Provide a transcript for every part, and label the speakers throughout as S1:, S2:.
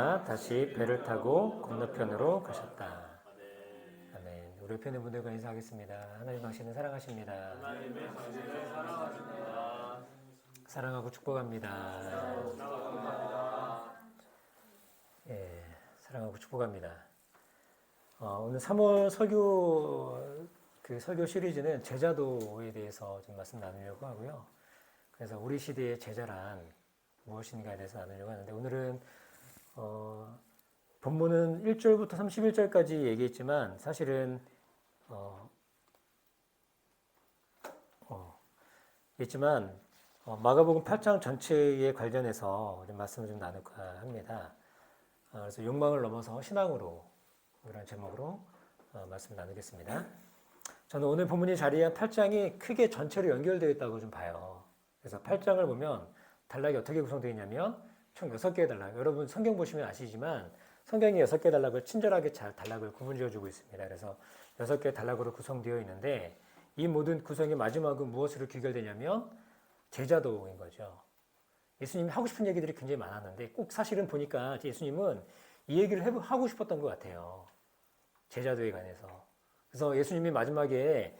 S1: 다시 배를 타고 건너편으로 가셨다. 아멘. 우리 옆에 있는 분들과 인사하겠습니다. 하나님 당신을 사랑하십니다.
S2: 하나님의 당신을 사랑하십니다.
S1: 사랑하고 축복합니다. 예, 사랑하고 축복합니다. 오늘 3월 설교 시리즈는 제자도에 대해서 좀 말씀 나누려고 하고요. 그래서 우리 시대의 제자란 무엇인가에 대해서 나누려고 하는데, 오늘은 본문은 1절부터 31절까지 얘기했지만 사실은 마가복음 8장 전체에 관련해서 말씀을 좀 나눌까 합니다. 그래서 욕망을 넘어서 신앙으로, 이런 제목으로 말씀을 나누겠습니다. 저는 오늘 본문이 자리한 8장이 크게 전체로 연결되어 있다고 좀 봐요. 그래서 8장을 보면 단락이 어떻게 구성되어 있냐면 총 6개의 단락. 여러분 성경 보시면 아시지만 성경이 6개의 단락을 친절하게 잘 단락을 구분 지어주고 있습니다. 그래서 6개의 단락으로 구성되어 있는데, 이 모든 구성의 마지막은 무엇으로 귀결되냐면 제자도인 거죠. 예수님이 하고 싶은 얘기들이 굉장히 많았는데, 꼭 사실은 보니까 예수님은 이 얘기를 하고 싶었던 것 같아요. 제자도에 관해서. 그래서 예수님이 마지막에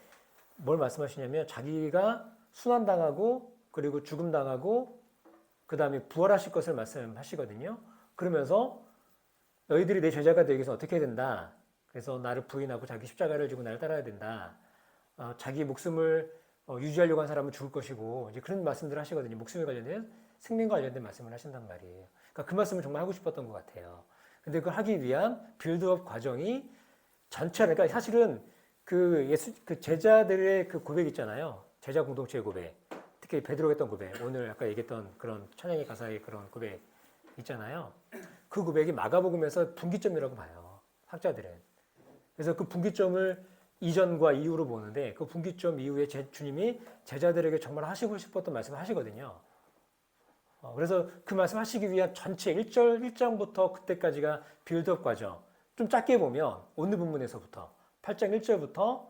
S1: 뭘 말씀하시냐면 자기가 순환당하고 그리고 죽음당하고 그 다음에 부활하실 것을 말씀하시거든요. 그러면서 너희들이 내 제자가 되기 위해서 어떻게 해야 된다. 그래서 나를 부인하고 자기 십자가를 지고 나를 따라야 된다. 자기 목숨을 유지하려고 한 사람은 죽을 것이고, 이제 그런 말씀들을 하시거든요. 목숨에 관련된, 생명과 관련된 말씀을 하신단 말이에요. 그러니까 그 말씀을 정말 하고 싶었던 것 같아요. 근데 그걸 하기 위한 빌드업 과정이 전체로, 그러니까 사실은 그 제자들의 그 고백 있잖아요. 제자 공동체의 고백. 특히 베드로가 했던 고백, 오늘 아까 얘기했던 그런 찬양의 가사의 그런 고백 있잖아요. 그 고백이 마가복음에서 분기점이라고 봐요, 학자들은. 그래서 그 분기점을 이전과 이후로 보는데, 그 분기점 이후에 주님이 제자들에게 정말 하시고 싶었던 말씀을 하시거든요. 그래서 그 말씀 하시기 위한 전체 1장부터 그때까지가 빌드업 과정. 좀 짧게 보면 오늘 본문에서부터 8장 1절부터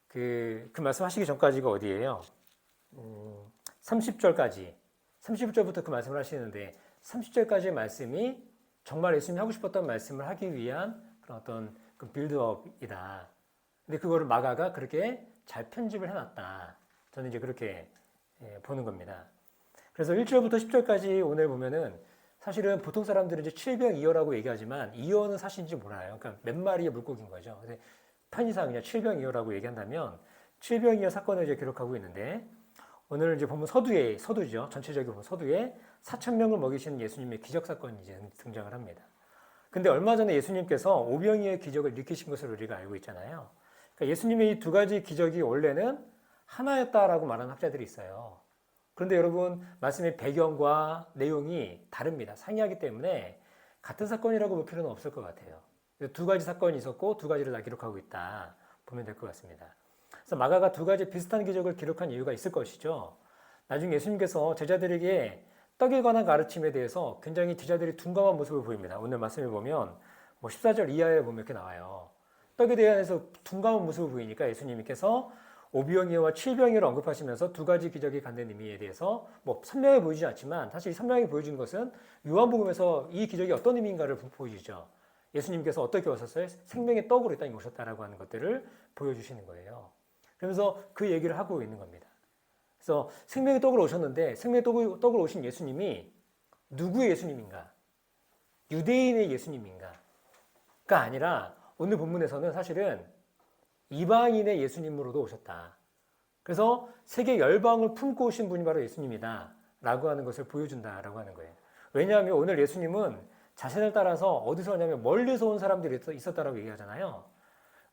S1: 그 말씀 하시기 전까지가 어디예요? 30절까지. 30절부터 그 말씀을 하시는데 30절까지의 말씀이 정말 예수님이 하고 싶었던 말씀을 하기 위한 그런 어떤 그 빌드업이다. 근데 그거를 마가가 그렇게 잘 편집을 해놨다. 저는 이제 그렇게 보는 겁니다. 그래서 1절부터 10절까지 오늘 보면은 사실은 보통 사람들은 이제 7병2호라고 얘기하지만 2호는 사실인지 몰라요. 그러니까 몇 마리의 물고기인 거죠. 근데 편의상 그냥 7병2호라고 얘기한다면 7병2호 사건을 이제 기록하고 있는데, 오늘 이제 보면 서두죠. 전체적으로 보면 서두에 4,000명을 먹이시는 예수님의 기적 사건이 이제 등장을 합니다. 근데 얼마 전에 예수님께서 오병이어의 기적을 일으키신 것을 우리가 알고 있잖아요. 그러니까 예수님의 이 두 가지 기적이 원래는 하나였다라고 말하는 학자들이 있어요. 그런데 여러분, 말씀의 배경과 내용이 다릅니다. 상이하기 때문에 같은 사건이라고 볼 필요는 없을 것 같아요. 두 가지 사건이 있었고 두 가지를 다 기록하고 있다 보면 될 것 같습니다. 그래서 마가가 두 가지 비슷한 기적을 기록한 이유가 있을 것이죠. 나중에 예수님께서 제자들에게 떡에 관한 가르침에 대해서 굉장히 제자들이 둔감한 모습을 보입니다. 오늘 말씀을 보면 14절 이하에 보면 이렇게 나와요. 떡에 대해서 둔감한 모습을 보이니까 예수님께서 오병이어와 칠병이어를 언급하시면서 두 가지 기적이 갖는 의미에 대해서 선명하게 보이지 않지만, 사실 선명하게 보여주는 것은 요한복음에서 이 기적이 어떤 의미인가를 보여주죠. 예수님께서 어떻게 오셨어요? 생명의 떡으로 이 땅에 오셨다라고 하는 것들을 보여주시는 거예요. 그러면서 그 얘기를 하고 있는 겁니다. 그래서 생명의 떡으로 오셨는데, 생명의 떡으로 오신 예수님이 누구의 예수님인가? 유대인의 예수님인가? 가 아니라 오늘 본문에서는 사실은 이방인의 예수님으로도 오셨다. 그래서 세계 열방을 품고 오신 분이 바로 예수님이다 라고 하는 것을 보여준다라고 하는 거예요. 왜냐하면 오늘 예수님은 자신을 따라서 어디서 오냐면 멀리서 온 사람들이 있었다라고 얘기하잖아요.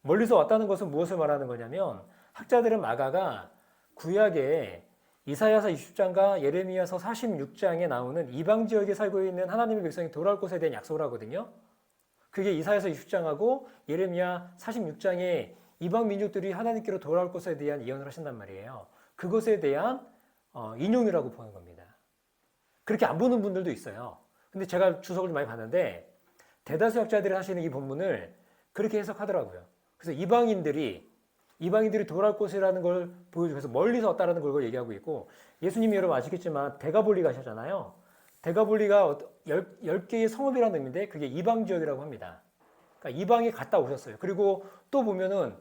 S1: 멀리서 왔다는 것은 무엇을 말하는 거냐면, 학자들은 마가가 구약에 이사야서 20장과 예레미야서 46장에 나오는 이방 지역에 살고 있는 하나님의 백성이 돌아올 것에 대한 약속을 하거든요. 그게 이사야서 20장하고 예레미야 46장에 이방 민족들이 하나님께로 돌아올 것에 대한 예언을 하신단 말이에요. 그것에 대한 인용이라고 보는 겁니다. 그렇게 안 보는 분들도 있어요. 근데 제가 주석을 많이 봤는데 대다수 학자들이 하시는 이 본문을 그렇게 해석하더라고요. 그래서 이방인들이 돌아올 곳이라는 걸 보여주면서 멀리서 왔다라는 걸 얘기하고 있고, 예수님이 여러분 아시겠지만 대가볼리 가셨잖아요. 데가볼리가 10개의 성읍이라는 의미인데 그게 이방 지역이라고 합니다. 그러니까 이방에 갔다 오셨어요. 그리고 또 보면은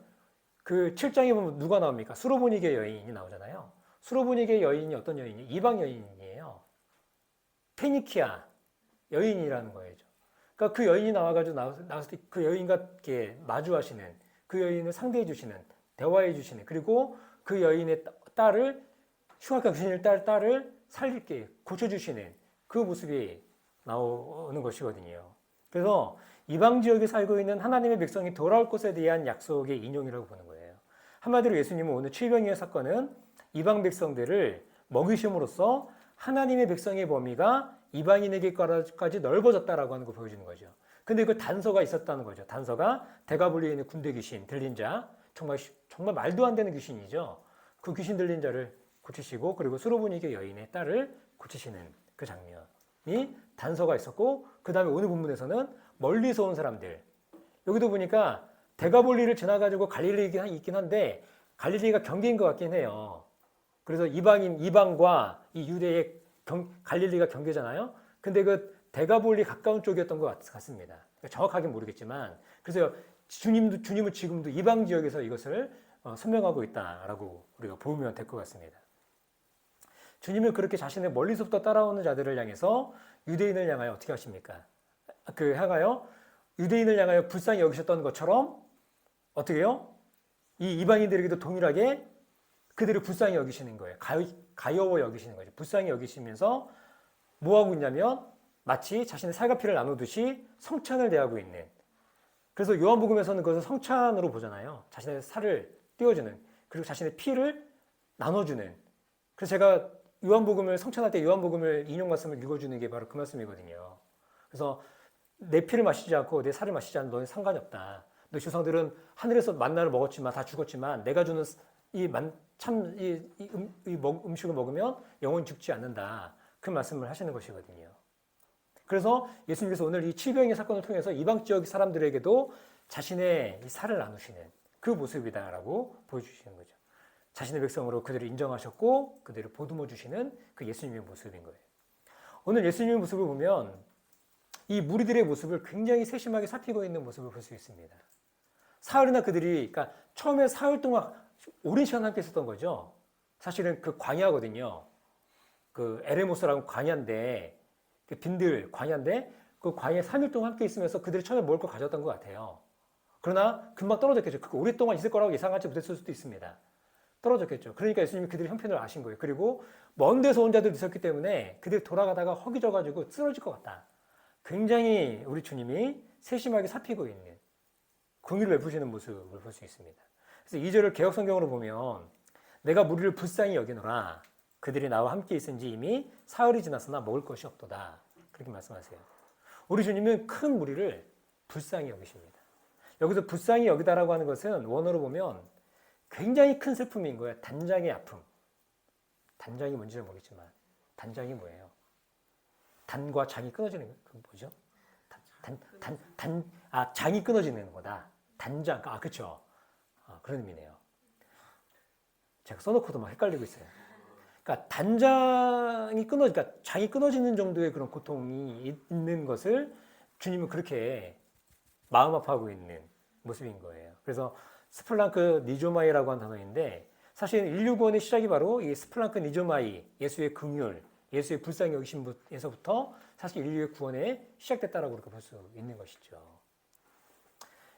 S1: 그 7장에 보면 누가 나옵니까? 수로보니게 여인이 나오잖아요. 수로보니게 여인이 어떤 여인이에요? 이방 여인이에요. 페니키아 여인이라는 거예요. 그러니까 그 여인이 나와가지고 나왔을 때 그 여인과 이렇게 마주하시는, 그 여인을 상대해 주시는, 대화해 주시는, 그리고 그 여인의 딸을, 흉악한 귀신일 딸을 살릴게 고쳐주시는 그 모습이 나오는 것이거든요. 그래서 이방 지역에 살고 있는 하나님의 백성이 돌아올 것에 대한 약속의 인용이라고 보는 거예요. 한마디로 예수님은 오늘 칠병이의 사건은 이방 백성들을 먹이심으로써 하나님의 백성의 범위가 이방인에게까지 넓어졌다라고 하는 걸 보여주는 거죠. 근데 그 단서가 있었다는 거죠. 단서가 데가볼리에 있는 군대 귀신 들린 자, 정말 말도 안 되는 귀신이죠. 그 귀신 들린 자를 고치시고, 그리고 수로보니게 여인의 딸을 고치시는 그 장면이 단서가 있었고, 그 다음에 오늘 본문에서는 멀리서 온 사람들, 여기도 보니까 데가볼리를 지나가지고 갈릴리가 있긴 한데 갈릴리가 경계인 것 같긴 해요. 그래서 이방과 이 유대의 갈릴리가 경계잖아요. 근데 그 데가볼리 가까운 쪽이었던 것 같습니다. 정확하게 모르겠지만, 그래서 주님은 지금도 이방 지역에서 이것을 설명하고 있다라고 우리가 보면 될 것 같습니다. 주님은 그렇게 자신의 멀리서부터 따라오는 자들을 향해서 유대인을 향하여 어떻게 하십니까? 향하여 유대인을 향하여 불쌍히 여기셨던 것처럼 어떻게 해요? 이 이방인들에게도 동일하게 그들을 불쌍히 여기시는 거예요. 가여워 여기시는 거죠. 불쌍히 여기시면서 뭐 하고 있냐면 마치 자신의 살과 피를 나누듯이 성찬을 대하고 있는. 그래서 요한복음에서는 그것을 성찬으로 보잖아요. 자신의 살을 띄워주는, 그리고 자신의 피를 나눠주는. 그래서 제가 요한복음을 성찬할 때 요한복음을 인용 말씀을 읽어주는 게 바로 그 말씀이거든요. 그래서 내 피를 마시지 않고 내 살을 마시지 않는 너는 상관이 없다. 너희 조상들은 하늘에서 만나를 먹었지만 다 죽었지만 내가 주는 음식을 먹으면 영원히 죽지 않는다. 그 말씀을 하시는 것이거든요. 그래서 예수님께서 오늘 이 칠병의 사건을 통해서 이방 지역 사람들에게도 자신의 살을 나누시는 그 모습이다라고 보여주시는 거죠. 자신의 백성으로 그들을 인정하셨고 그들을 보듬어 주시는 그 예수님의 모습인 거예요. 오늘 예수님의 모습을 보면 이 무리들의 모습을 굉장히 세심하게 살피고 있는 모습을 볼 수 있습니다. 사흘이나 그러니까 처음에 사흘 동안 오랜 시간 함께 있었던 거죠. 사실은 그 광야거든요. 그 에레모스라는 광야인데, 그 빈들 광야인데, 그 광야에 3일 동안 함께 있으면서 그들이 처음에 먹을 걸 가져왔던 것 같아요. 그러나 금방 떨어졌겠죠. 그 오랫동안 있을 거라고 예상하지 못했을 수도 있습니다. 떨어졌겠죠. 그러니까 예수님이 그들의 형편을 아신 거예요. 그리고 먼 데서 온 자들도 있었기 때문에 그들이 돌아가다가 허기져가지고 쓰러질 것 같다. 굉장히 우리 주님이 세심하게 살피고 있는, 긍휼을 베푸시는 모습을 볼 수 있습니다. 그래서 2절을 개역성경으로 보면 내가 무리를 불쌍히 여기노라 그들이 나와 함께 있은지 이미 사흘이 지났으나 먹을 것이 없도다. 그렇게 말씀하세요. 우리 주님은 큰 무리를 불쌍히 여기십니다. 여기서 불쌍히 여기다라고 하는 것은 원어로 보면 굉장히 큰 슬픔인 거예요. 단장의 아픔. 단장이 뭔지는 모르겠지만 단장이 뭐예요? 단과 장이 끊어지는 거 뭐죠? 장이 끊어지는 거다. 단장. 그렇죠. 그런 의미네요. 제가 써놓고도 막 헷갈리고 있어요. 그러니까 그러니까 장이 끊어지는 정도의 그런 고통이 있는 것을 주님은 그렇게 마음 아파하고 있는 모습인 거예요. 그래서 스플랑크 니조마이라고 하는 단어인데 사실 인류 구원의 시작이 바로 이 스플랑크 니조마이, 예수의 긍휼, 예수의 불쌍히 여기심에서부터 사실 인류의 구원에 시작됐다라고 그렇게 볼 수 있는 것이죠.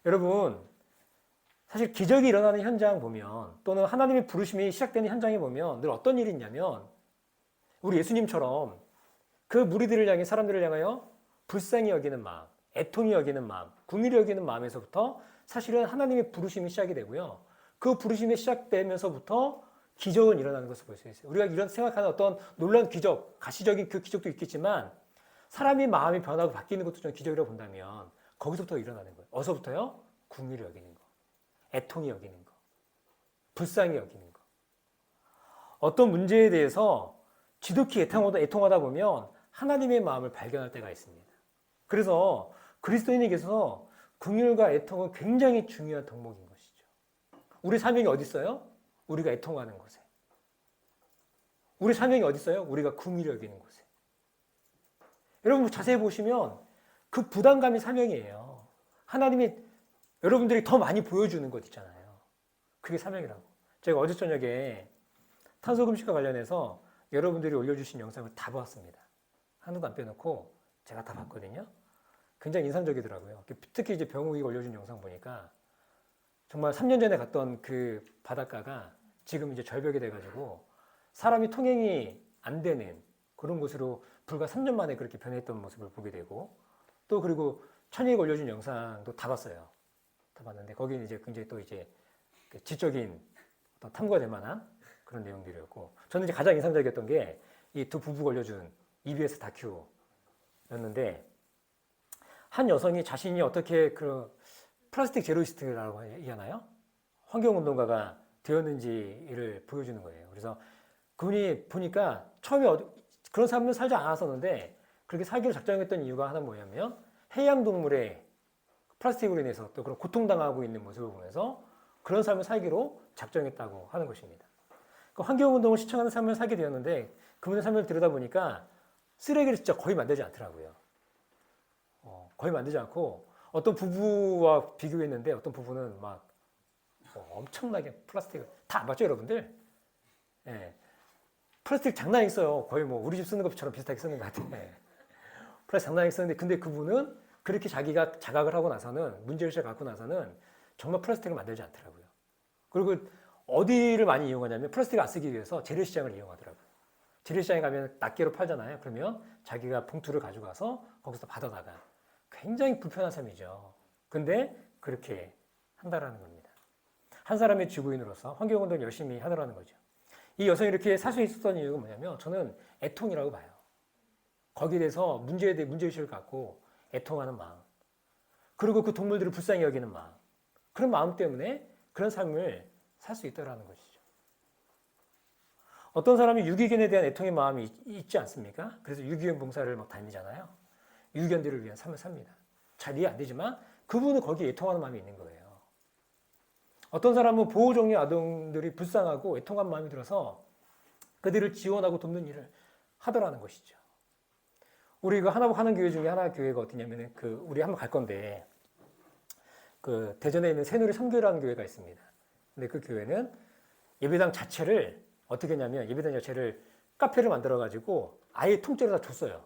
S1: 여러분, 사실 기적이 일어나는 현장 보면 또는 하나님의 부르심이 시작되는 현장에 보면 늘 어떤 일이 있냐면 우리 예수님처럼 그 무리들을 향해 사람들을 향하여 불쌍히 여기는 마음, 애통히 여기는 마음, 긍휼히 여기는 마음에서부터 사실은 하나님의 부르심이 시작이 되고요. 그 부르심이 시작되면서부터 기적은 일어나는 것을 볼 수 있어요. 우리가 이런 생각하는 어떤 놀라운 기적, 가시적인 그 기적도 있겠지만 사람이 마음이 변하고 바뀌는 것도 좀 기적이라고 본다면 거기서부터 일어나는 거예요. 어디서부터요? 긍휼히 여기는 거, 애통히 여기는 거, 불쌍히 여기는 거. 어떤 문제에 대해서 지독히 애통하다 보면 하나님의 마음을 발견할 때가 있습니다. 그래서 그리스도인에게서 긍휼과 애통은 굉장히 중요한 덕목인 것이죠. 우리 사명이 어디 있어요? 우리가 애통하는 곳에. 우리 사명이 어디 있어요? 우리가 긍휼히 여기는 곳에. 여러분 자세히 보시면 그 부담감이 사명이에요. 하나님이 여러분들이 더 많이 보여주는 것 있잖아요. 그게 사명이라고. 제가 어제 저녁에 탄소금식과 관련해서 여러분들이 올려주신 영상을 다 보았습니다. 하나도 안 빼놓고 제가 다 봤거든요. 굉장히 인상적이더라고요. 특히 이제 병욱이가 올려준 영상 보니까 정말 3년 전에 갔던 그 바닷가가 지금 이제 절벽이 돼가지고 사람이 통행이 안 되는 그런 곳으로 불과 3년 만에 그렇게 변했던 모습을 보게 되고 또 그리고 천이가 올려준 영상도 다 봤어요. 다 봤는데 거기는 이제 굉장히 또 이제 지적인 어떤 탐구가 만한 그런 내용들이었고 저는 이제 가장 인상적이었던 게 이 두 부부가 올려준 EBS 다큐였는데 한 여성이 자신이 어떻게 그 플라스틱 제로이스트라고 얘기하나요? 환경운동가가 되었는지를 보여주는 거예요. 그래서 그분이 보니까 처음에 그런 삶을 살지 않았었는데 그렇게 살기로 작정했던 이유가 하나 뭐냐면 해양동물의 플라스틱으로 인해서 또 그런 고통당하고 있는 모습을 보면서 그런 삶을 살기로 작정했다고 하는 것입니다. 그 환경운동을 시청하는 삶을 살게 되었는데 그분의 삶을 들여다보니까 쓰레기를 진짜 거의 만들지 않더라고요. 거의 만들지 않고 어떤 부부와 비교했는데 어떤 부부는 막 엄청나게 플라스틱을 다 안 봤죠 여러분들? 예. 플라스틱 장난 있어요. 거의 뭐 우리 집 쓰는 것처럼 비슷하게 쓰는 것 같아요. 플라스틱 장난 있었는데 근데 그분은 그렇게 자기가 자각을 하고 나서는 문제의식을 갖고 나서는 정말 플라스틱을 만들지 않더라고요. 그리고 어디를 많이 이용하냐면 플라스틱을 안 쓰기 위해서 재래시장을 이용하더라고요. 재래시장에 가면 낱개로 팔잖아요. 그러면 자기가 봉투를 가져가서 거기서 받아다가 굉장히 불편한 삶이죠. 근데 그렇게 한다라는 겁니다. 한 사람의 지구인으로서 환경운동을 열심히 하더라는 거죠. 이 여성이 이렇게 살 수 있었던 이유가 뭐냐면 저는 애통이라고 봐요. 거기에 대해서 문제에 대해 문제의식을 갖고 애통하는 마음. 그리고 그 동물들을 불쌍히 여기는 마음. 그런 마음 때문에 그런 삶을 살 수 있다는 것이죠. 어떤 사람이 유기견에 대한 애통의 마음이 있지 않습니까? 그래서 유기견 봉사를 막 다니잖아요. 유기견들을 위한 삶을 삽니다. 잘 이해 안 되지만 그분은 거기에 애통하는 마음이 있는 거예요. 어떤 사람은 보호종류 아동들이 불쌍하고 애통한 마음이 들어서 그들을 지원하고 돕는 일을 하더라는 것이죠. 우리 그 하나복 하는 교회 중에 하나 교회가 어디냐면은 우리 한번 갈 건데 그 대전에 있는 새누리 삼교회라는 교회가 있습니다. 근데 그 교회는 예배당 자체를 어떻게 했냐면 예배당 자체를 카페를 만들어 가지고 아예 통째로 다 줬어요.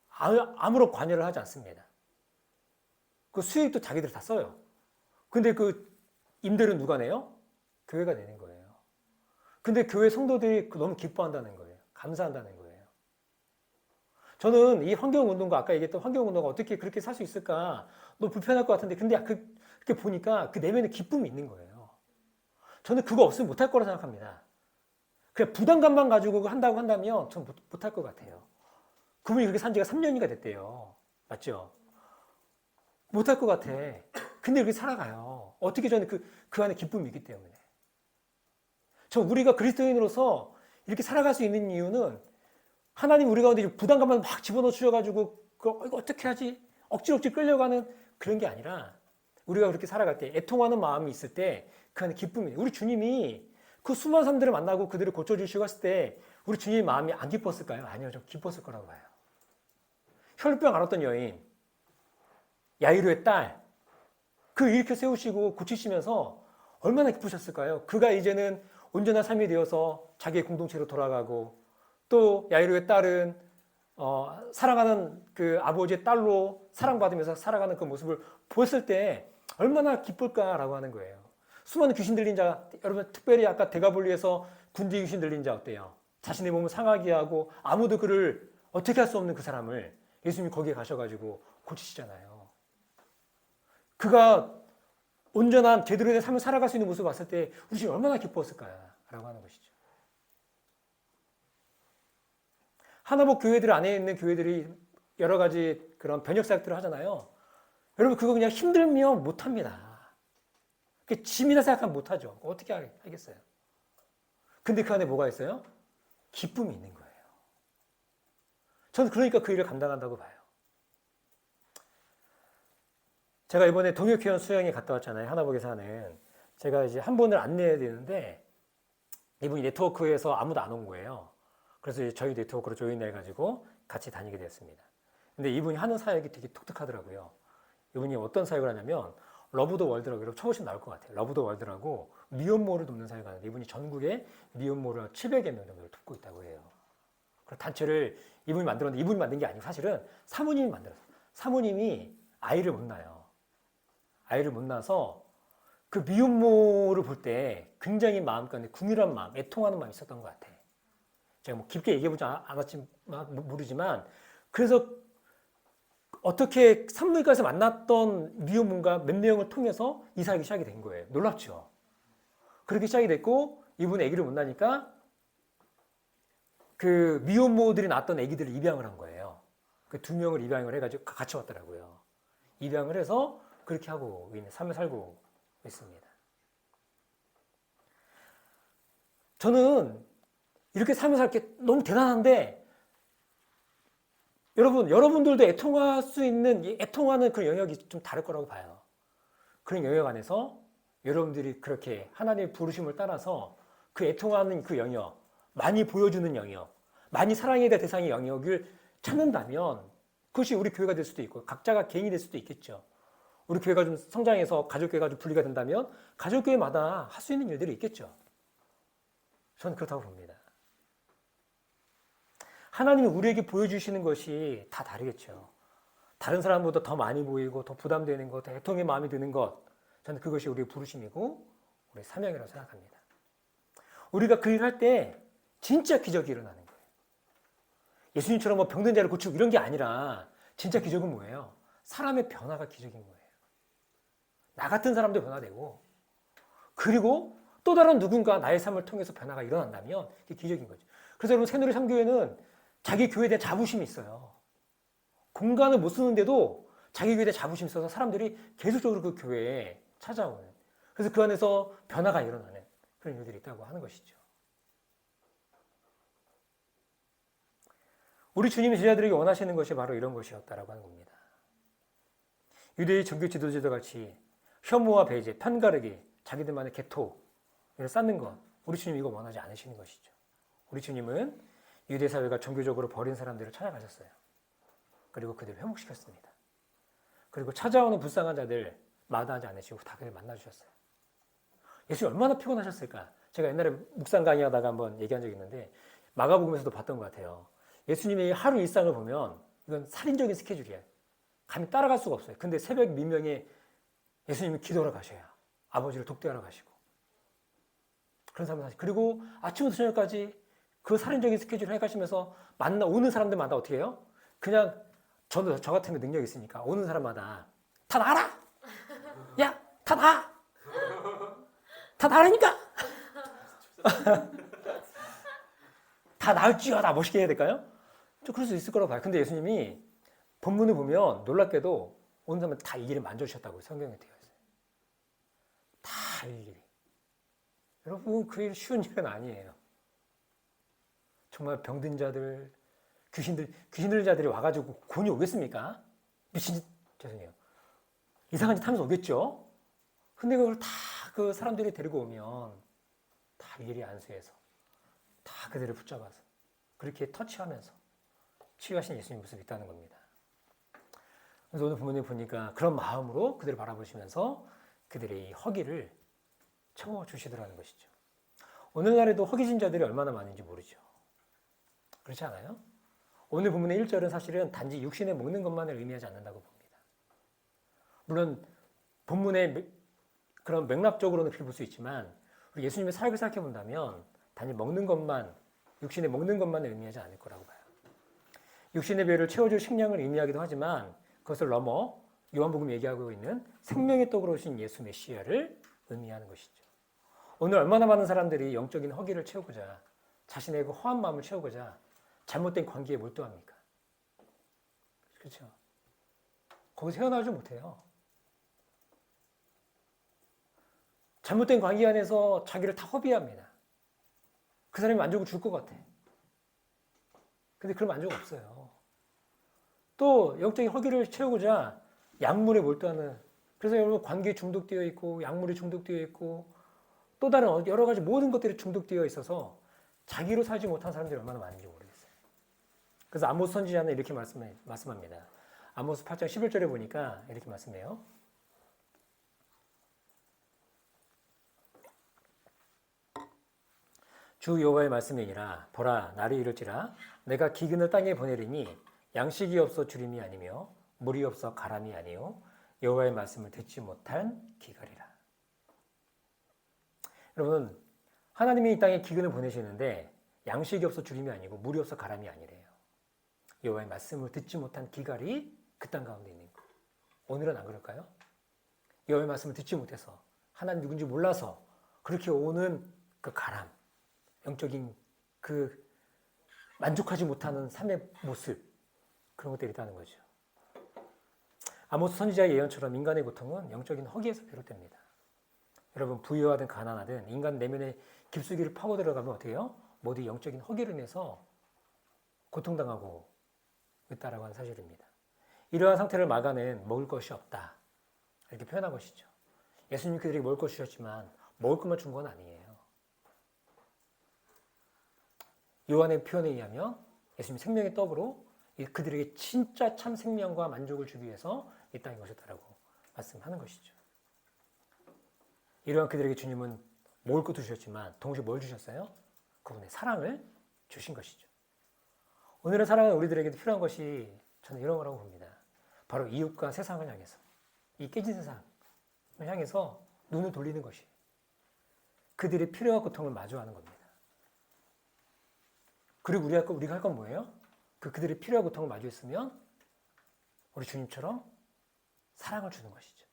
S1: 아무런 관여를 하지 않습니다. 그 수익도 자기들 다 써요. 근데 그 임대료는 누가 내요? 교회가 내는 거예요. 근데 교회 성도들이 너무 기뻐한다는 거예요. 감사한다는 거예요. 저는 이 환경운동가, 아까 얘기했던 환경운동가 어떻게 그렇게 살 수 있을까? 너무 불편할 것 같은데, 근데 그렇게 보니까 그 내면에 기쁨이 있는 거예요. 저는 그거 없으면 못할 거라 생각합니다. 그냥 부담감만 가지고 한다고 한다면 전 못할 것 같아요. 그분이 그렇게 산 지가 3년이가 됐대요. 맞죠? 못할 것 같아. 근데 그렇게 살아가요. 어떻게 저는 그 안에 기쁨이 있기 때문에. 우리가 그리스도인으로서 이렇게 살아갈 수 있는 이유는 하나님 우리 가운데 부담감만 막 집어넣어 주셔가지고 이거 어떻게 하지? 억지로 끌려가는 그런 게 아니라 우리가 그렇게 살아갈 때 애통하는 마음이 있을 때 그 안에 기쁨이 우리 주님이 그 수많은 사람들을 만나고 그들을 고쳐주시고 했을 때 우리 주님의 마음이 안 기뻤을까요? 아니요. 좀 기뻤을 거라고 봐요. 혈병 앓았던 여인 야이로의 딸 그 일으켜 세우시고 고치시면서 얼마나 기쁘셨을까요? 그가 이제는 온전한 삶이 되어서 자기의 공동체로 돌아가고 또 야이로의 딸은 사랑하는 그 아버지의 딸로 사랑받으면서 살아가는 그 모습을 보았을 때 얼마나 기쁠까라고 하는 거예요. 수많은 귀신 들린 자, 여러분 특별히 아까 대가볼리에서 군대 귀신 들린 자 어때요? 자신의 몸을 상하게 하고 아무도 그를 어떻게 할 수 없는 그 사람을 예수님이 거기에 가셔가지고 고치시잖아요. 그가 온전한 제대로 된 삶을 살아갈 수 있는 모습을 봤을 때 우리 주님 얼마나 기뻤을까라고 하는 것이죠. 하나복 교회들 안에 있는 교회들이 여러 가지 그런 변혁 사역들을 하잖아요. 여러분 그거 그냥 힘들면 못합니다. 그게 짐이라 생각하면 못하죠. 어떻게 하겠어요? 근데 그 안에 뭐가 있어요? 기쁨이 있는 거예요. 저는 그러니까 그 일을 감당한다고 봐요. 제가 이번에 동역회원 수양에 갔다 왔잖아요. 하나복에서 하는. 제가 이제 한 분을 안내해야 되는데 이분이 네트워크에서 아무도 안 온 거예요. 그래서 저희 네트워크로 조인해가지고 같이 다니게 되었습니다. 근데 이분이 하는 사역이 되게 독특하더라고요. 이분이 어떤 사역을 하냐면 러브 더 월드라고 여러분 쳐보시면 나올 것 같아요. 러브 더 월드라고 미혼모를 돕는 사역을 하는데 이분이 전국에 미혼모를 700여 명 정도를 돕고 있다고 해요. 그 단체를 이분이 만들었는데 이분이 만든 게 아니고 사실은 사모님이 만들었어요. 사모님이 아이를 못 낳아요. 아이를 못 낳아서 그 미혼모를 볼 때 굉장히 마음가운데 궁일한 마음, 애통하는 마음이 있었던 것 같아. 제가 뭐 깊게 얘기해보지 않았지만 모르지만 그래서 어떻게 산부인과에서 만났던 미혼모가 몇 명을 통해서 이 사역이 시작이 된 거예요. 놀랍죠? 그렇게 시작이 됐고 이분은 아기를 못 낳으니까 그 미혼모들이 낳았던 아기들을 입양을 한 거예요. 그 2명을 입양을 해가지고 같이 왔더라고요. 입양을 해서 그렇게 하고 있는 삶을 살고 있습니다. 저는 이렇게 삶을 살 게 너무 대단한데 여러분들도 애통할 수 있는 애통하는 그런 영역이 좀 다를 거라고 봐요. 그런 영역 안에서 여러분들이 그렇게 하나님의 부르심을 따라서 그 애통하는 그 영역, 많이 보여주는 영역, 많이 사랑해야 될 대상의 영역을 찾는다면 그것이 우리 교회가 될 수도 있고 각자가 개인이 될 수도 있겠죠. 우리 교회가 좀 성장해서 가족교회가 좀 분리가 된다면 가족교회마다 할 수 있는 일들이 있겠죠. 저는 그렇다고 봅니다. 하나님이 우리에게 보여주시는 것이 다 다르겠죠. 다른 사람보다 더 많이 보이고 더 부담되는 것, 더 애통의 마음이 드는 것, 저는 그것이 우리의 부르심이고 우리의 사명이라고 생각합니다. 우리가 그 일을 할 때 진짜 기적이 일어나는 거예요. 예수님처럼 뭐 병든 자를 고치고 이런 게 아니라 진짜 기적은 뭐예요? 사람의 변화가 기적인 거예요. 나 같은 사람도 변화되고 그리고 또 다른 누군가 나의 삶을 통해서 변화가 일어난다면 그게 기적인 거죠. 그래서 여러분 새누리 3교회는 자기 교회에 대한 자부심이 있어요. 공간을 못 쓰는데도 자기 교회에 대한 자부심이 있어서 사람들이 계속적으로 그 교회에 찾아오는, 그래서 그 안에서 변화가 일어나는 그런 일들이 있다고 하는 것이죠. 우리 주님이 제자들에게 원하시는 것이 바로 이런 것이었다라고 하는 겁니다. 유대의 종교 지도자들 같이 혐오와 배제, 편가르기, 자기들만의 개토를 쌓는 것, 우리 주님이 이거 원하지 않으시는 것이죠. 우리 주님은 유대 사회가 종교적으로 버린 사람들을 찾아가셨어요. 그리고 그들을 회복시켰습니다. 그리고 찾아오는 불쌍한 자들 마다하지 않으시고 다 그들 만나주셨어요. 예수님 얼마나 피곤하셨을까? 제가 옛날에 묵상 강의하다가 한번 얘기한 적이 있는데 마가복음에서도 봤던 것 같아요. 예수님의 하루 일상을 보면 이건 살인적인 스케줄이에요. 감히 따라갈 수가 없어요. 근데 새벽 민명에 예수님이 기도하러 가셔야 아버지를 독대하러 가시고 그런 삶을 사실. 그리고 아침부터 저녁까지 그 살인적인 스케줄을 해가시면서 오는 사람들마다 어떻게 해요? 그냥 저 같은 능력이 있으니까 오는 사람마다 다 나라! 야! 다 나! 다 나라니까! 다 나을지어다 멋있게 해야 될까요? 좀 그럴 수 있을 거라고 봐요. 근데 예수님이 본문을 보면 놀랍게도 오는 사람은 다 일일이 만져주셨다고 성경에 되어 있어요. 다 일일이. 여러분 그 일 쉬운 일은 아니에요. 정말 병든 자들, 귀신 들린 자들이 와가지고 곤이 오겠습니까? 죄송해요. 이상한 짓 하면서 오겠죠? 근데 그걸 다 그 사람들이 데리고 오면 다 일일이 안수해서 다 그들을 붙잡아서 그렇게 터치하면서 치유하신 예수님 모습이 있다는 겁니다. 그래서 오늘 부모님 보니까 그런 마음으로 그들을 바라보시면서 그들의 허기를 채워주시더라는 것이죠. 오늘날에도 허기진 자들이 얼마나 많은지 모르죠. 그렇지 않아요? 오늘 본문의 1절은 사실은 단지 육신에 먹는 것만을 의미하지 않는다고 봅니다. 물론 본문의 그런 맥락적으로는 그렇게 볼 수 있지만 우리 예수님의 사역을 생각해 본다면 단지 먹는 것만, 육신에 먹는 것만을 의미하지 않을 거라고 봐요. 육신의 배를 채워줄 식량을 의미하기도 하지만 그것을 넘어 요한복음이 얘기하고 있는 생명의 떡으로 오신 예수 메시아를 의미하는 것이죠. 오늘 얼마나 많은 사람들이 영적인 허기를 채우고자 자신의 그 허한 마음을 채우고자 잘못된 관계에 몰두합니까? 그렇죠? 거기서 헤어나오지 못해요. 잘못된 관계 안에서 자기를 다 허비합니다. 그 사람이 만족을 줄 것 같아. 근데 그런 만족 없어요. 또 영적인 허기를 채우고자 약물에 몰두하는, 그래서 여러분 관계에 중독되어 있고 약물에 중독되어 있고 또 다른 여러 가지 모든 것들이 중독되어 있어서 자기로 살지 못한 사람들이 얼마나 많은지 모르겠어요. 그래서 아모스 선지자는 이렇게 말씀합니다. 아모스 8장 11절에 보니까 이렇게 말씀해요. 주 여호와의 말씀이니라. 보라, 날이 이를지라 내가 기근을 땅에 보내리니 양식이 없어 주림이 아니며 물이 없어 가람이 아니요 여호와의 말씀을 듣지 못한 기갈이라. 여러분, 하나님이 이 땅에 기근을 보내시는데 양식이 없어 주림이 아니고 물이 없어 가람이 아니래요. 여호와의 말씀을 듣지 못한 기갈이 그 땅 가운데 있는 거. 오늘은 안 그럴까요? 여호와의 말씀을 듣지 못해서 하나님 누군지 몰라서 그렇게 오는 그 가람, 영적인 그 만족하지 못하는 삶의 모습, 그런 것들이 있다는 거죠. 아모스 선지자의 예언처럼 인간의 고통은 영적인 허기에서 비롯됩니다. 여러분, 부유하든 가난하든 인간 내면의 깊숙이를 파고 들어가면 어떻게 해요? 모두 영적인 허기를 인해서 고통당하고 있다라고 하는 사실입니다. 이러한 상태를 막아낸 먹을 것이 없다, 이렇게 표현한 것이죠. 예수님이 그들에게 먹을 것 주셨지만 먹을 것만 준 건 아니에요. 요한의 표현에 의하면 예수님이 생명의 떡으로 그들에게 진짜 참 생명과 만족을 주기 위해서 이 땅에 오셨다라고 말씀하는 것이죠. 이러한 그들에게 주님은 먹을 것도 주셨지만 동시에 뭘 주셨어요? 그분의 사랑을 주신 것이죠. 오늘의 사랑은 우리들에게도 필요한 것이 저는 이런 거라고 봅니다. 바로 이웃과 세상을 향해서, 이 깨진 세상을 향해서 눈을 돌리는 것이 그들의 필요와 고통을 마주하는 겁니다. 그리고 우리가 할 건 뭐예요? 그들의 필요와 고통을 마주했으면 우리 주님처럼 사랑을 주는 것이죠.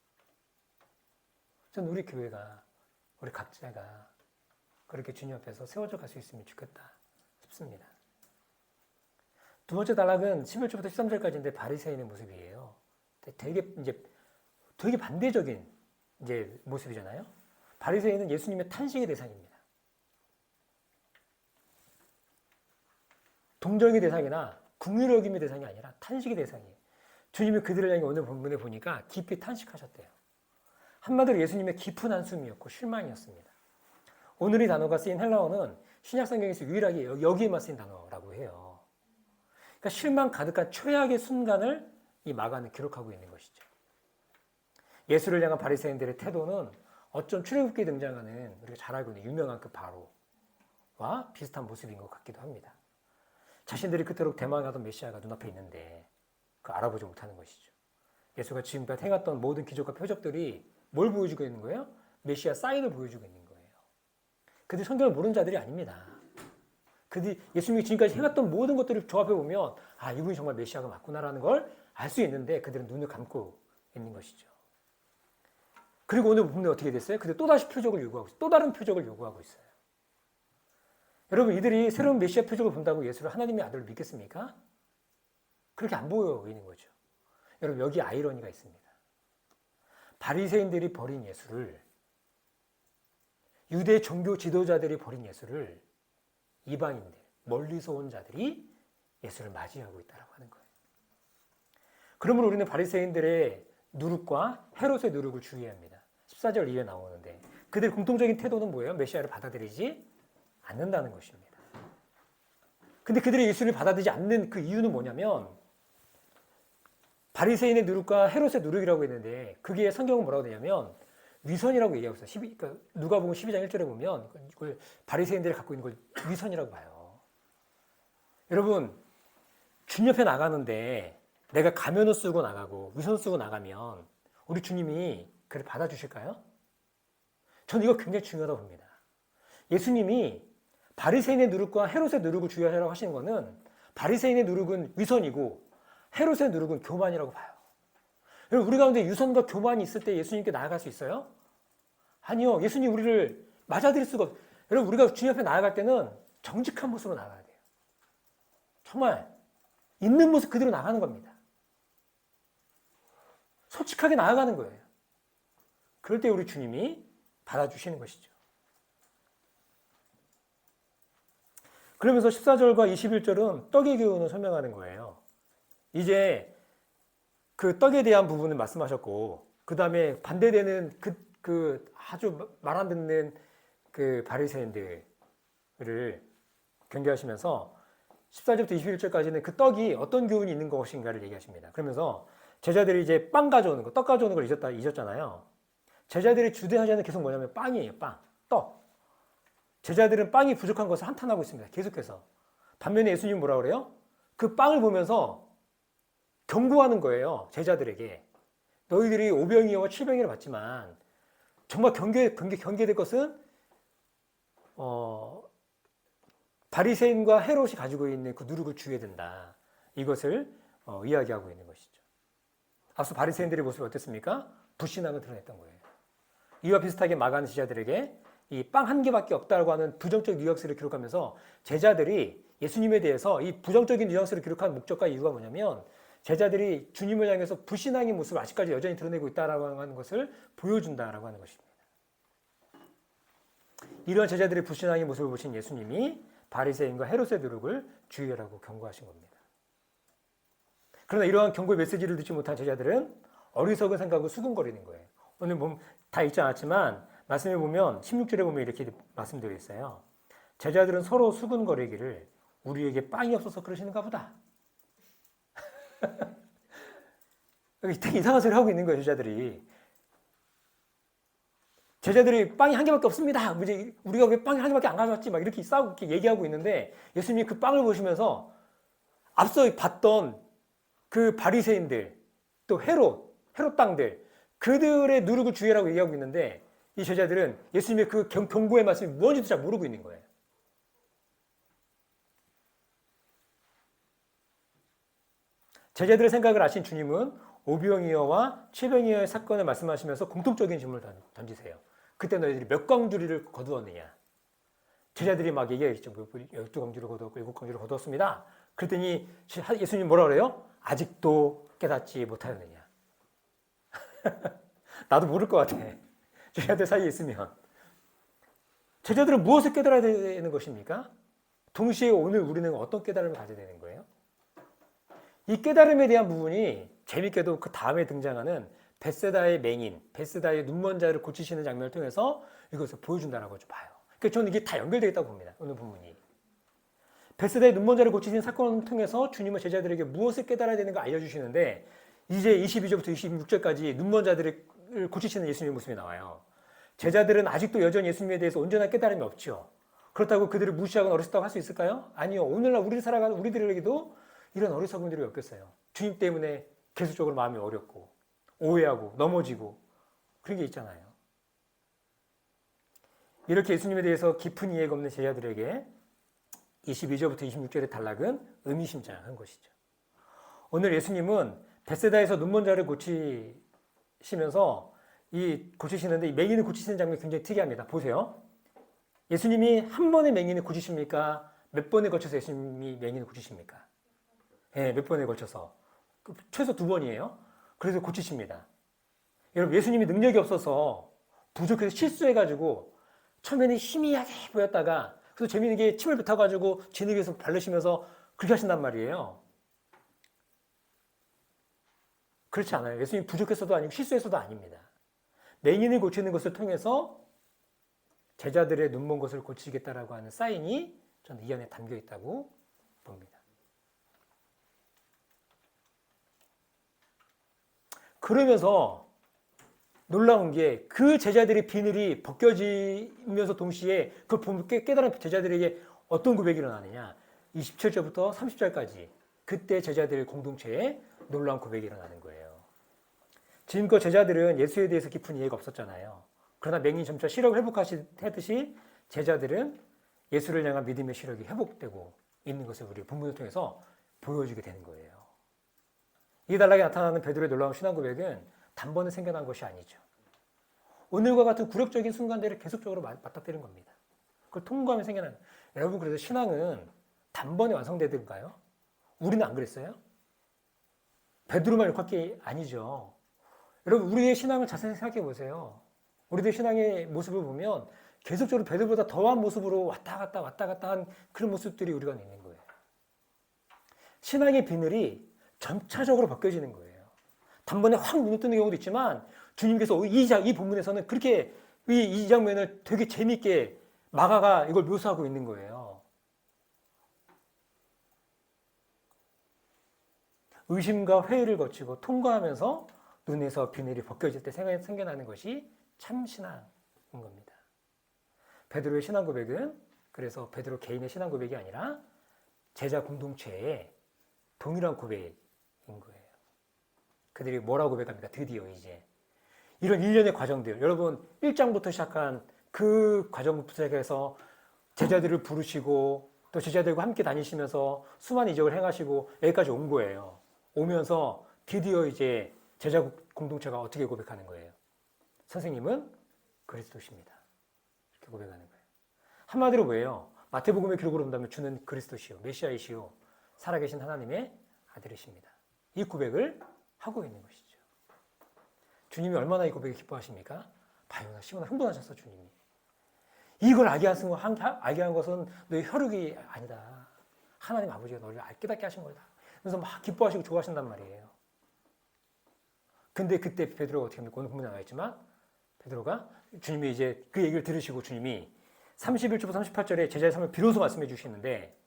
S1: 저는 우리 교회가, 우리 각자가 그렇게 주님 앞에서 세워져 갈 수 있으면 좋겠다 싶습니다. 두 번째 단락은 11절부터 13절까지인데 바리새인의 모습이에요. 되게 반대적인 모습이잖아요. 바리새인은 예수님의 탄식의 대상입니다. 동정의 대상이나 국률을 여김의 대상이 아니라 탄식의 대상이에요. 주님이 그들을 향해 오늘 본문에 보니까 깊이 탄식하셨대요. 한마디로 예수님의 깊은 한숨이었고 실망이었습니다. 오늘 이 단어가 쓰인 헬라어는 신약성경에서 유일하게 여기에만 쓰인 단어라고 해요. 그러니까 실망 가득한 최악의 순간을 이 마가는 기록하고 있는 것이죠. 예수를 향한 바리새인들의 태도는 어쩜 출애굽기에 등장하는 우리가 잘 알고 있는 유명한 그 바로와 비슷한 모습인 것 같기도 합니다. 자신들이 그토록 대망하던 메시아가 눈앞에 있는데 그 알아보지 못하는 것이죠. 예수가 지금까지 행했던 모든 기적과 표적들이 뭘 보여주고 있는 거예요? 메시아 사인을 보여주고 있는 거예요. 그들이 성경을 모르는 자들이 아닙니다. 그들이 예수님이 지금까지 행했던 모든 것들을 조합해 보면 아, 이분이 정말 메시아가 맞구나라는 걸 알 수 있는데 그들은 눈을 감고 있는 것이죠. 그리고 오늘 보면 어떻게 됐어요? 그들 또다시 표적을 요구하고 있어요. 또 다른 표적을 요구하고 있어요. 여러분, 이들이 새로운 메시아 표적을 본다고 예수를 하나님의 아들로 믿겠습니까? 그렇게 안 보여 있는 거죠. 여러분, 여기 아이러니가 있습니다. 바리새인들이 버린 예수를, 유대 종교 지도자들이 버린 예수를 이방인들, 멀리서 온 자들이 예수를 맞이하고 있다고 하는 거예요. 그러므로 우리는 바리새인들의 누룩과 헤롯의 누룩을 주의해야 합니다. 14절 이후에 나오는데 그들의 공통적인 태도는 뭐예요? 메시아를 받아들이지 않는다는 것입니다. 근데 그들이 예수를 받아들이지 않는 그 이유는 뭐냐면 바리새인의 누룩과 헤롯의 누룩이라고 했는데 그게 성경은 뭐라고 되냐면 위선이라고 얘기하고 있어요. 그러니까 누가복음 12장 1절에 보면 이걸 바리새인들이 갖고 있는 걸 위선이라고 봐요. 여러분, 주님 옆에 나가는데 내가 가면을 쓰고 나가고 위선 쓰고 나가면 우리 주님이 그를 받아주실까요? 저는 이거 굉장히 중요하다고 봅니다. 예수님이 바리새인의 누룩과 헤롯의 누룩을 주의하라고 하시는 것은 바리새인의 누룩은 위선이고 헤롯의 누룩은 교만이라고 봐요. 여러분, 우리 가운데 위선과 교만이 있을 때 예수님께 나아갈 수 있어요? 아니요. 예수님 우리를 맞아들일 수가 없어요. 여러분, 우리가 주님 앞에 나아갈 때는 정직한 모습으로 나가야 돼요. 정말 있는 모습 그대로 나가는 겁니다. 솔직하게 나아가는 거예요. 그럴 때 우리 주님이 받아주시는 것이죠. 그러면서 14절과 21절은 떡의 교훈을 설명하는 거예요. 이제 그 떡에 대한 부분을 말씀하셨고, 그 다음에 반대되는 그 아주 말 안 듣는 그 바리새인들을 경계하시면서 14절부터 21절까지는 그 떡이 어떤 교훈이 있는 것인가를 얘기하십니다. 그러면서 제자들이 이제 빵 가져오는 거, 떡 가져오는 걸 잊었잖아요. 제자들이 주된 하자는 계속 뭐냐면 빵이에요. 빵, 떡. 제자들은 빵이 부족한 것을 한탄하고 있습니다. 계속해서. 반면에 예수님은 뭐라 그래요? 그 빵을 보면서 경고하는 거예요. 제자들에게. 너희들이 5병이어와 7병이를 받지만 정말 경계될 것은 바리새인과 헤롯이 가지고 있는 그 누룩을 주어야 된다. 이것을 이야기하고 있는 것이죠. 앞서 바리새인들의 모습이 어땠습니까? 불신앙을 드러냈던 거예요. 이와 비슷하게 마가는 제자들에게 이 빵 한 개밖에 없다고 하는 부정적 뉘앙스를 기록하면서 제자들이 예수님에 대해서 이 부정적인 뉘앙스를 기록한 목적과 이유가 뭐냐면 제자들이 주님을 향해서 불신앙의 모습을 아직까지 여전히 드러내고 있다라고 하는 것을 보여준다라고 하는 것입니다. 이러한 제자들의 불신앙의 모습을 보신 예수님이 바리새인과 헤롯의 누룩을 주의하라고 경고하신 겁니다. 그러나 이러한 경고의 메시지를 듣지 못한 제자들은 어리석은 생각으로 수군거리는 거예요. 오늘 다 읽지 않았지만 말씀에 보면 16절에 보면 이렇게 말씀되어 있어요. 제자들은 서로 수군거리기를 우리에게 빵이 없어서 그러시는가 보다. 되게 이상한 소리 하고 있는 거예요, 제자들이. 제자들이 빵이 한 개밖에 없습니다. 우리가 왜 빵이 한 개밖에 안 가져왔지? 막 이렇게 싸우고 이렇게 얘기하고 있는데 예수님이 그 빵을 보시면서 앞서 봤던 그 바리새인들, 또 헤롯 땅들, 그들의 누룩을 주의하라고 얘기하고 있는데 이 제자들은 예수님의 그 경고의 말씀이 무엇인지도 잘 모르고 있는 거예요. 제자들의 생각을 아신 주님은 오병이어와 칠병이어의 사건을 말씀하시면서 공통적인 질문을 던지세요. 그때 너희들이 몇 광주리를 거두었느냐? 제자들이 막 얘기했죠. 12광주를 거두었고 7광주를 거두었습니다. 그랬더니 예수님 뭐라 그래요? 아직도 깨닫지 못하였느냐? 나도 모를 것 같아. 제자들 사이에 있으면. 제자들은 무엇을 깨달아야 되는 것입니까? 동시에 오늘 우리는 어떤 깨달음을 가져야 되는 거예요? 이 깨달음에 대한 부분이 재밌게도 그 다음에 등장하는 벳세다의 맹인, 벳세다의 눈먼 자를 고치시는 장면을 통해서 이것을 보여준다라고 봐요. 그러니까 저는 이게 다 연결되어 있다고 봅니다. 오늘 부분이. 벳세다의 눈먼 자를 고치시는 사건을 통해서 주님은 제자들에게 무엇을 깨달아야 되는가 알려주시는데 이제 22절부터 26절까지 눈먼 자들을 고치시는 예수님의 모습이 나와요. 제자들은 아직도 여전히 예수님에 대해서 온전한 깨달음이 없죠. 그렇다고 그들을 무시하거나 어리석다고 할 수 있을까요? 아니요. 오늘날 우리 살아가는 우리들에게도 이런 어리석음들이 엮였어요. 주님 때문에 계속적으로 마음이 어렵고 오해하고 넘어지고 그런 게 있잖아요. 이렇게 예수님에 대해서 깊은 이해가 없는 제자들에게 22절부터 26절의 단락은 의미심장한 것이죠. 오늘 예수님은 벳세다에서 눈먼 자를 고치시면서 고치시는데 이 맹인을 고치시는 장면이 굉장히 특이합니다. 보세요. 예수님이 한 번에 맹인을 고치십니까? 몇 번에 걸쳐서 예수님이 맹인을 고치십니까? 네, 몇 번에 걸쳐서. 최소 2번이에요. 그래서 고치십니다. 여러분, 예수님이 능력이 없어서 부족해서 실수해가지고 처음에는 희미하게 보였다가 그래서 재미있는 게 침을 뱉어가지고 진흙에서 바르시면서 그렇게 하신단 말이에요. 그렇지 않아요. 예수님 부족해서도 아니고 실수해서도 아닙니다. 맹인을 고치는 것을 통해서 제자들의 눈먼 것을 고치겠다라고 하는 사인이 저는 이 안에 담겨 있다고 봅니다. 그러면서 놀라운 게 그 제자들의 비늘이 벗겨지면서 동시에 그걸 깨달은 제자들에게 어떤 고백이 일어나느냐. 27절부터 30절까지 그때 제자들 공동체에 놀라운 고백이 일어나는 거예요. 지금껏 제자들은 예수에 대해서 깊은 이해가 없었잖아요. 그러나 맹인이 점차 시력을 회복하듯이 제자들은 예수를 향한 믿음의 시력이 회복되고 있는 것을 우리 본문을 통해서 보여주게 되는 거예요. 이 단락에 나타나는 베드로의 놀라운 신앙 고백은 단번에 생겨난 것이 아니죠. 오늘과 같은 굴욕적인 순간들을 계속적으로 맞닥뜨리는 겁니다. 그걸 통과하면 생겨나는 거예요. 여러분, 그래서 신앙은 단번에 완성되던가요? 우리는 안 그랬어요? 베드로만 이렇게 할 게 아니죠. 여러분, 우리의 신앙을 자세히 생각해 보세요. 우리의 신앙의 모습을 보면 계속적으로 베드로보다 더한 모습으로 왔다 갔다 한 그런 모습들이 우리가 있는 거예요. 신앙의 비늘이 점차적으로 벗겨지는 거예요. 단번에 확 눈에 뜨는 경우도 있지만 주님께서 이 본문에서는 그렇게 이 장면을 되게 재미있게 마가가 이걸 묘사하고 있는 거예요. 의심과 회의를 거치고 통과하면서 눈에서 비늘이 벗겨질 때 생겨나는 것이 참 신앙인 겁니다. 베드로의 신앙 고백은 그래서 베드로 개인의 신앙 고백이 아니라 제자 공동체의 동일한 고백인 거예요. 그들이 뭐라고 고백합니까? 드디어 이제 이런 일련의 과정들, 여러분 1장부터 시작한 그 과정부터 시작해서 제자들을 부르시고 또 제자들과 함께 다니시면서 수많은 이적을 행하시고 여기까지 온 거예요. 오면서 드디어 이제 제자 공동체가 어떻게 고백하는 거예요? 선생님은 그리스도십니다. 이렇게 고백하는 거예요. 한마디로 뭐예요? 마태복음의 기록으로 본다면 주는 그리스도시요, 메시아이시요, 살아계신 하나님의 아들이십니다. 이 고백을 하고 있는 것이죠. 주님이 얼마나 이 고백을 기뻐하십니까? 바요나 시몬아 흥분하셨어, 주님이. 이걸 알게 한 것은 너의 혈육이 아니다. 하나님 아버지가 너를 깨닫게 하신 거다. 그래서 막 기뻐하시고 좋아하신단 말이에요. 근데 그때 베드로가 어떻게 합니까? 오늘 본문에 나와 있지만 베드로가 주님이 이제 그 얘기를 들으시고 주님이 31절부터 38절에 제자의 삶을 비로소 말씀해 주시는데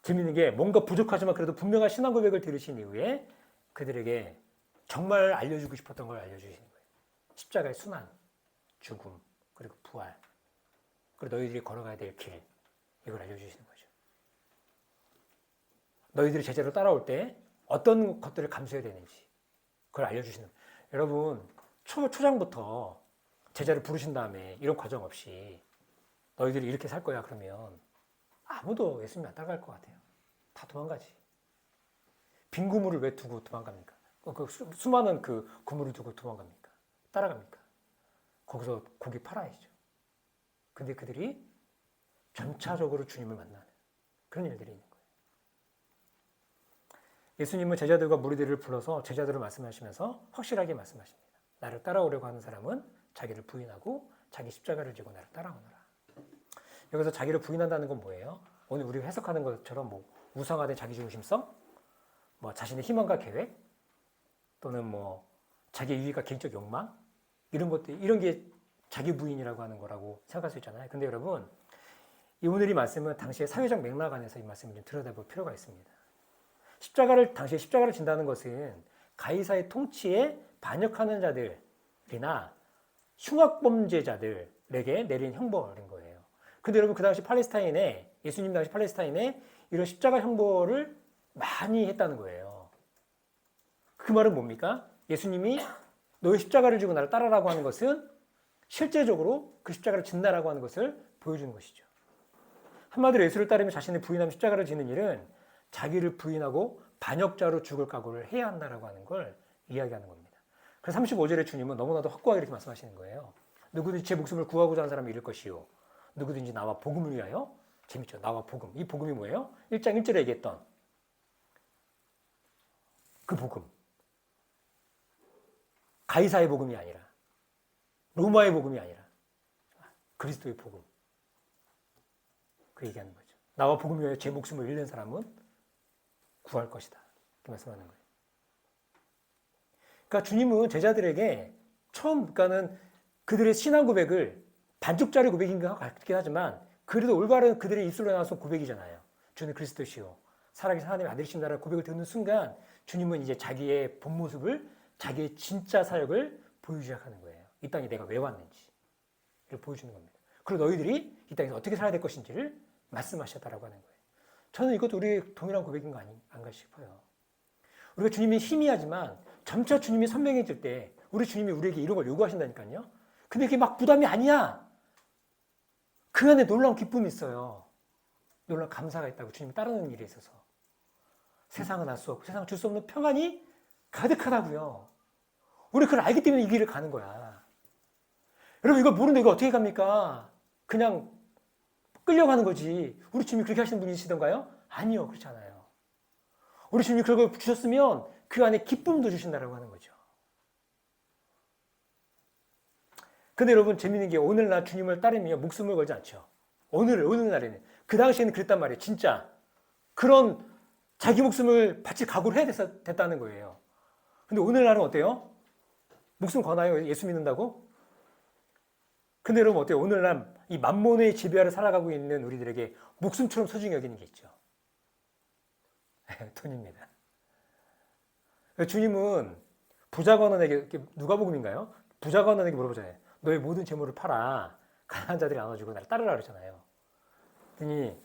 S1: 재밌는 게 뭔가 부족하지만 그래도 분명한 신앙 고백을 들으신 이후에 그들에게 정말 알려주고 싶었던 걸 알려주시는 거예요. 십자가의 순환, 죽음, 그리고 부활, 그리고 너희들이 걸어가야 될 길, 이걸 알려주시는 거죠. 너희들이 제자로 따라올 때 어떤 것들을 감수해야 되는지 그걸 알려주시는 거예요. 여러분 초장부터 제자를 부르신 다음에 이런 과정 없이 너희들이 이렇게 살 거야 그러면 아무도 예수님 안 따라갈 것 같아요. 다 도망가지. 빈 그물을 왜 두고 도망갑니까? 그 수많은 그 그물을 두고 도망갑니까? 따라갑니까? 거기서 고기 팔아야죠. 근데 그들이 전차적으로 주님을 만나는 그런 일들이 있는 거예요. 예수님은 제자들과 무리들을 불러서 제자들을 말씀하시면서 확실하게 말씀하십니다. 나를 따라오려고 하는 사람은 자기를 부인하고 자기 십자가를 지고 나를 따라오너라. 여기서 자기를 부인한다는 건 뭐예요? 오늘 우리가 해석하는 것처럼 뭐 우상화된 자기중심성, 뭐 자신의 희망과 계획, 또는 뭐 자기 유익과 개인적 욕망, 이런 것들, 이런 게 자기 부인이라고 하는 거라고 생각할 수 있잖아요. 근데 여러분, 이 오늘 이 말씀은 당시의 사회적 맥락 안에서 이 말씀을 좀 들여다볼 필요가 있습니다. 당시에 십자가를 진다는 것은 가이사의 통치에 반역하는 자들이나 흉악범죄자들에게 내린 형벌인 거예요. 근데 여러분 그 당시 예수님 당시 팔레스타인에 이런 십자가 형벌을 많이 했다는 거예요. 그 말은 뭡니까? 예수님이 너의 십자가를 지고 나를 따르라고 하는 것은 실제적으로 그 십자가를 진다라고 하는 것을 보여주는 것이죠. 한마디로 예수를 따르며 자신의 부인하며 십자가를 지는 일은 자기를 부인하고 반역자로 죽을 각오를 해야 한다라고 하는 걸 이야기하는 겁니다. 그래서 35절에 주님은 너무나도 확고하게 이렇게 말씀하시는 거예요. 누구든지 제 목숨을 구하고자 하는 사람이 잃을 것이요. 누구든지 나와 복음을 위하여, 재밌죠? 나와 복음. 이 복음이 뭐예요? 1장 1절에 얘기했던 그 복음. 가이사의 복음이 아니라, 로마의 복음이 아니라 그리스도의 복음. 그 얘기하는 거죠. 나와 복음을 위하여 제 목숨을 잃는 사람은 구할 것이다. 이렇게 말씀하는 거예요. 그러니까 주님은 제자들에게 그러니까는 그들의 신앙 고백을 반쪽짜리 고백인 것 같긴 하지만 그래도 올바른 그들의 입술로 나와서 고백이잖아요. 주는 그리스도시요 살아계신 하나님의 아들이신다라는 고백을 듣는 순간 주님은 이제 자기의 본 모습을, 자기의 진짜 사역을 보여주기 시작하는 거예요. 이 땅에 내가 왜 왔는지 이걸 보여주는 겁니다. 그리고 너희들이 이 땅에서 어떻게 살아야 될 것인지를 말씀하셨다라고 하는 거예요. 저는 이것도 우리의 동일한 고백인 거 아닌가 싶어요. 우리가 주님이 희미하지만 점차 주님이 선명해질 때 우리 주님이 우리에게 이런 걸 요구하신다니까요. 근데 그게 막 부담이 아니야. 그 안에 놀라운 기쁨이 있어요. 놀라운 감사가 있다고, 주님을 따르는 일에 있어서. 세상은 알 수 없고 세상은 줄 수 없는 평안이 가득하다고요. 우리 그걸 알기 때문에 이 길을 가는 거야. 여러분 이걸 모르는데 이거 어떻게 갑니까? 그냥 끌려가는 거지. 우리 주님이 그렇게 하시는 분이시던가요? 아니요. 그렇지 않아요. 우리 주님이 그걸 주셨으면 그 안에 기쁨도 주신다라고 하는 거죠. 근데 여러분 재밌는 게 오늘날 주님을 따르며 목숨을 걸지 않죠. 오늘날에는. 그 당시에는 그랬단 말이에요. 진짜. 그런 자기 목숨을 바칠 각오를 해야 됐다는 거예요. 근데 오늘날은 어때요? 목숨 거나요? 예수 믿는다고? 근데 여러분 어때요? 오늘날 이 만몬의 지배하를 살아가고 있는 우리들에게 목숨처럼 소중히 여기는 게 있죠. 돈입니다. 주님은 부자 건원에게, 이렇게 누가복음인가요? 부자 건원에게 물어보잖아요. 너의 모든 재물을 팔아 가난한 자들이 나눠주고 나를 따르라 그러잖아요. 그랬더니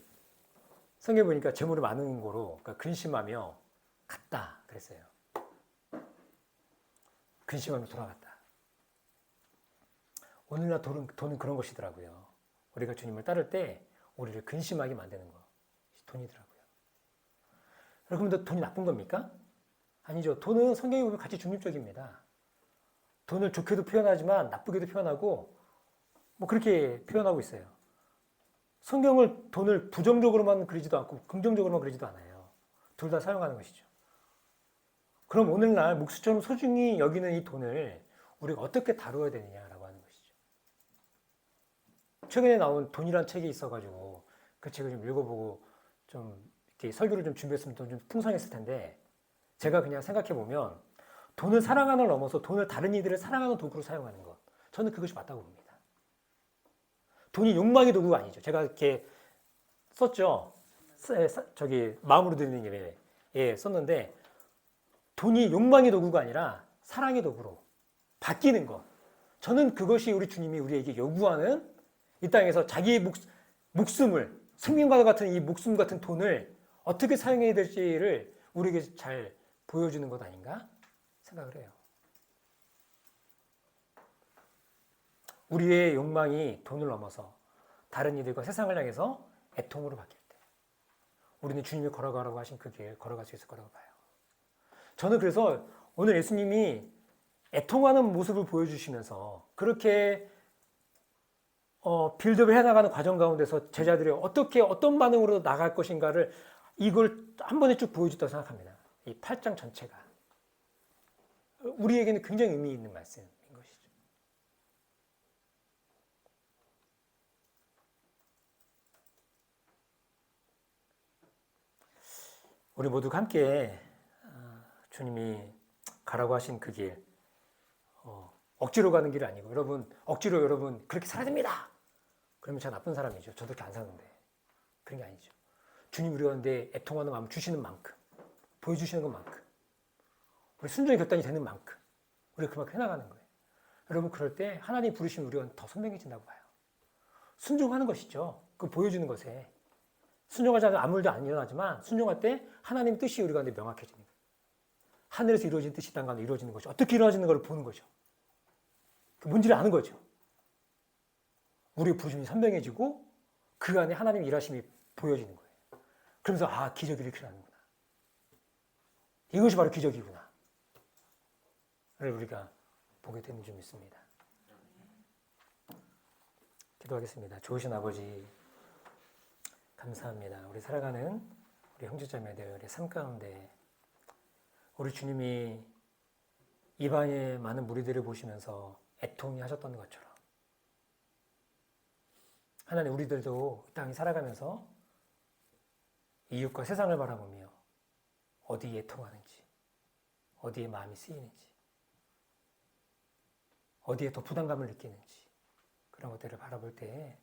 S1: 성경에 보니까 재물이 많은 거로 그러니까 근심하며 갔다 그랬어요. 근심하며 돌아갔다. 오늘날 돈은 그런 것이더라고요. 우리가 주님을 따를 때 우리를 근심하게 만드는 것이 돈이더라고요. 여러분들 돈이 나쁜 겁니까? 아니죠. 돈은 성경에 보면 같이 중립적입니다. 돈을 좋게도 표현하지만 나쁘게도 표현하고 뭐 그렇게 표현하고 있어요. 성경을 돈을 부정적으로만 그리지도 않고 긍정적으로만 그리지도 않아요. 둘 다 사용하는 것이죠. 그럼 오늘날 목수처럼 소중히 여기는 이 돈을 우리가 어떻게 다루어야 되느냐라고 하는 것이죠. 최근에 나온 돈이란 책이 있어가지고 그 책을 좀 읽어보고 좀 이렇게 설교를 좀 준비했으면 좀 풍성했을 텐데 제가 그냥 생각해 보면 돈을 사랑하는 넘어서 돈을 다른 이들을 사랑하는 도구로 사용하는 것. 저는 그것이 맞다고 봅니다. 돈이 욕망의 도구가 아니죠. 제가 이렇게 썼죠. 저기 마음으로 드리는 예배에 썼는데 돈이 욕망의 도구가 아니라 사랑의 도구로 바뀌는 것. 저는 그것이 우리 주님이 우리에게 요구하는 이 땅에서 자기의 목숨을 생명과 같은 이 목숨 같은 돈을 어떻게 사용해야 될지를 우리에게 잘 보여주는 것 아닌가 생각을 해요. 우리의 욕망이 돈을 넘어서 다른 이들과 세상을 향해서 애통으로 바뀔 때 우리는 주님이 걸어가라고 하신 그 길 걸어갈 수 있을 거라고 봐요. 저는 그래서 오늘 예수님이 애통하는 모습을 보여주시면서 그렇게 빌드업을 해나가는 과정 가운데서 제자들이 어떻게 어떤 반응으로 나갈 것인가를 이걸 한 번에 쭉 보여줬다고 생각합니다. 이 8장 전체가 우리에게는 굉장히 의미 있는 말씀인 것이죠. 우리 모두가 함께 주님이 가라고 하신 그 길, 억지로 가는 길이 아니고 억지로 여러분 그렇게 살아야 됩니다. 그러면 제가 나쁜 사람이죠. 저도 그렇게 안 사는데 그런 게 아니죠. 주님 우리 가운데 애통하는 마음 주시는 만큼 보여주시는 것만큼 우리 순종의 결단이 되는 만큼 우리가 그만큼 해나가는 거예요. 여러분 그럴 때 하나님 부르시면 우리가 더 선명해진다고 봐요. 순종하는 것이죠. 그 보여주는 것에 순종하지 않으면 아무 일도 안 일어나지만 순종할 때 하나님의 뜻이 우리 가운데 명확해지는 거예요. 하늘에서 이루어진 뜻이 땅 가운데 이루어지는 것이 어떻게 이루어지는 걸 보는 거죠. 뭔지를 아는 거죠. 우리의 부르심이 선명해지고 그 안에 하나님의 일하심이 보여지는 거예요. 그러면서 기적이 이렇게 나는구나. 이것이 바로 기적이구나. 를 우리가 보게 되는 줄 믿습니다. 기도하겠습니다. 좋으신 아버지 감사합니다. 우리 살아가는 우리 형제자매들의 삶 가운데 우리 주님이 이방의 많은 무리들을 보시면서 애통이 하셨던 것처럼 하나님 우리들도 이 땅에 살아가면서 이웃과 세상을 바라보며 어디에 애통하는지 어디에 마음이 쓰이는지 어디에 더 부담감을 느끼는지 그런 것들을 바라볼 때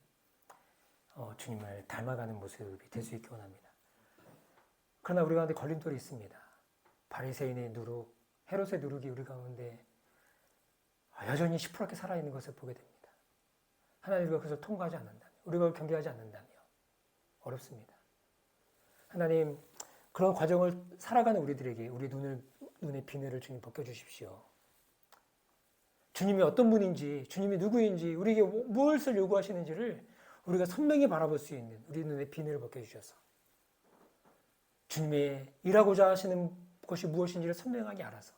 S1: 주님을 닮아가는 모습이 될 수 있기 원합니다. 그러나 우리 가운데 걸림돌이 있습니다. 바리새인의 누룩, 헤롯의 누룩이 우리 가운데 여전히 시퍼렇게 살아있는 것을 보게 됩니다. 하나님 우리가 그것을 통과하지 않는다면 우리가 경계하지 않는다면 어렵습니다. 하나님 그런 과정을 살아가는 우리들에게 우리 눈의 비늘을 주님 벗겨주십시오. 주님이 어떤 분인지 주님이 누구인지 우리에게 무엇을 요구하시는지를 우리가 선명히 바라볼 수 있는 우리 눈의 비늘을 벗겨주셔서 주님의 일하고자 하시는 것이 무엇인지를 선명하게 알아서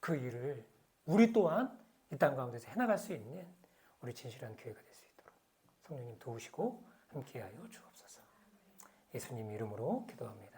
S1: 그 일을 우리 또한 이 땅 가운데서 해나갈 수 있는 우리 진실한 교회가 될 수 있도록 성령님 도우시고 함께하여 주옵소서. 예수님 이름으로 기도합니다.